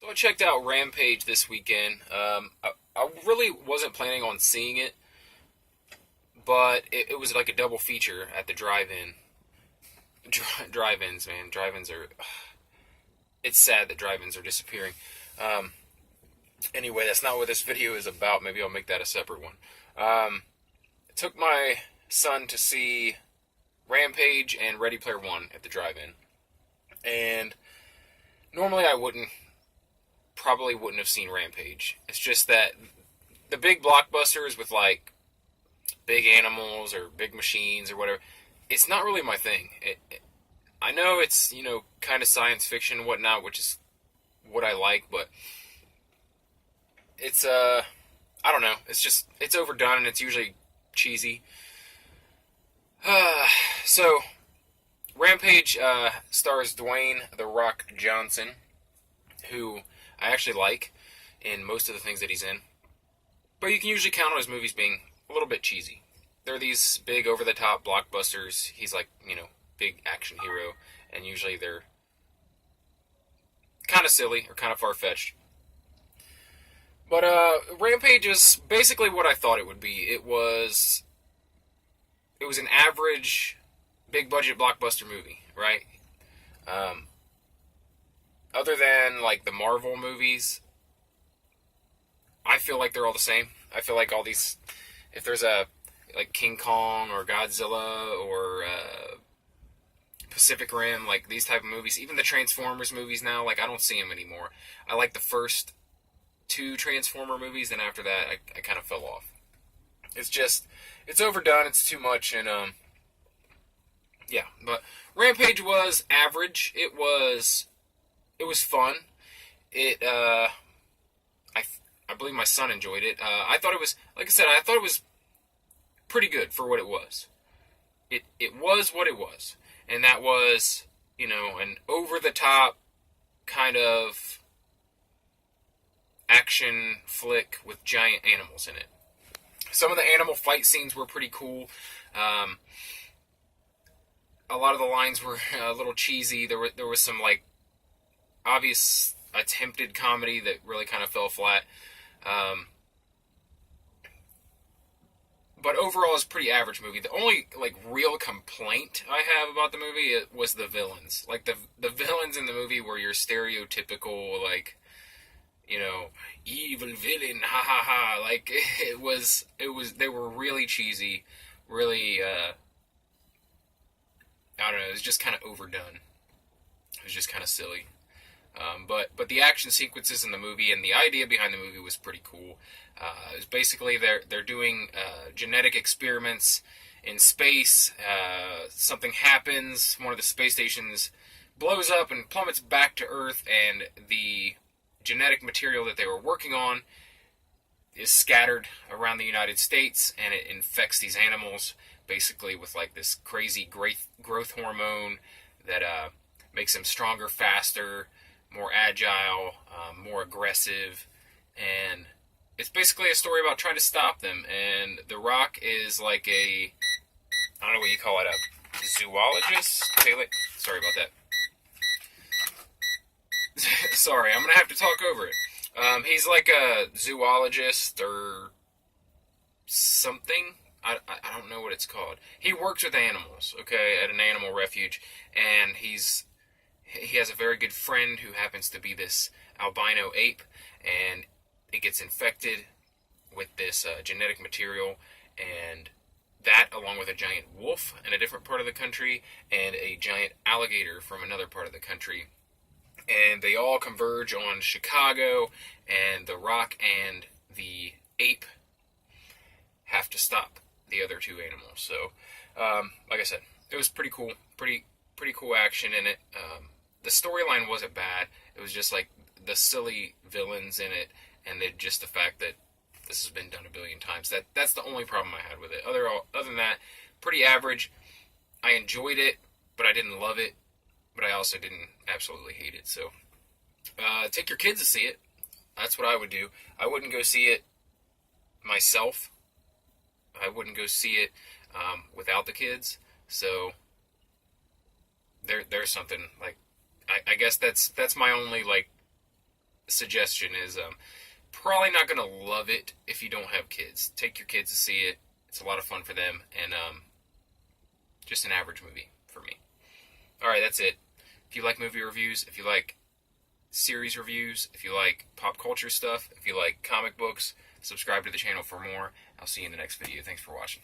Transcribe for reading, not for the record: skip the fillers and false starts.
So I checked out Rampage this weekend. I really wasn't planning on seeing it, but it was like a double feature at the drive-in. Drive-ins, man. Drive-ins are. It's sad that drive-ins are disappearing. Um, anyway, that's not what this video is about. Maybe I'll make that a separate one. I took my son to see Rampage and Ready Player One at the drive-in, and normally I probably wouldn't have seen Rampage. It's just that the big blockbusters with like big animals or big machines or whatever, it's not really my thing. I know it's, kind of science fiction and whatnot, which is what I like, but it's, I don't know. It's overdone and it's usually cheesy. So, Rampage stars Dwayne "The Rock" Johnson, who I actually like in most of the things that he's in. But you can usually count on his movies being a little bit cheesy. They're these big, over-the-top blockbusters. He's like, big action hero, and usually they're kind of silly or kind of far-fetched. But Rampage is basically what I thought it would be. It was an average, big-budget blockbuster movie, right? Other than like the Marvel movies, I feel like they're all the same. I feel like all these, if there's a like King Kong or Godzilla or Pacific Rim, like these type of movies, even the Transformers movies now, like I don't see them anymore. I like the first two Transformer movies, and after that, I kind of fell off. It's overdone. It's too much, and yeah. But Rampage was average. It was fun. I believe my son enjoyed it. I thought it was, like I said, I thought it was pretty good for what it was. It was what it was, and that was, an over the top kind of action flick with giant animals in it. Some of the animal fight scenes were pretty cool. A lot of the lines were a little cheesy. There was some like obvious attempted comedy that really kind of fell flat. But overall, it's a pretty average movie. The only like real complaint I have about the movie was the villains. Like the villains in the movie were your stereotypical like, evil villain, ha ha ha. Like they were really cheesy, really. I don't know. It was just kind of overdone. It was just kind of silly. But the action sequences in the movie and the idea behind the movie was pretty cool. It was basically they're doing genetic experiments in space. Something happens. One of the space stations blows up and plummets back to Earth, and the genetic material that they were working on is scattered around the United States, and it infects these animals basically with like this crazy growth hormone that makes them stronger, faster, more agile, more aggressive, and it's basically a story about trying to stop them. And The Rock is like I don't know what you call it, a zoologist? Sorry about that. Sorry, I'm going to have to talk over it. He's like a zoologist or something. I don't know what it's called. He works with animals, okay, at an animal refuge, and he has a very good friend who happens to be this albino ape, and it gets infected with this genetic material, and that, along with a giant wolf in a different part of the country, and a giant alligator from another part of the country, and they all converge on Chicago, and The Rock and the ape have to stop the other two animals. So, like I said, it was pretty cool, pretty cool action in it. The storyline wasn't bad. It was just like the silly villains in it, and just the fact that this has been done a billion times. That's the only problem I had with it. Other than that, pretty average. I enjoyed it, but I didn't love it. But I also didn't absolutely hate it. So, take your kids to see it. That's what I would do. I wouldn't go see it myself. I wouldn't go see it without the kids. So, there's something like. I guess that's my only like suggestion is probably not going to love it if you don't have kids. Take your kids to see it. It's a lot of fun for them, and just an average movie for me. Alright, that's it. If you like movie reviews, if you like series reviews, if you like pop culture stuff, if you like comic books, subscribe to the channel for more. I'll see you in the next video. Thanks for watching.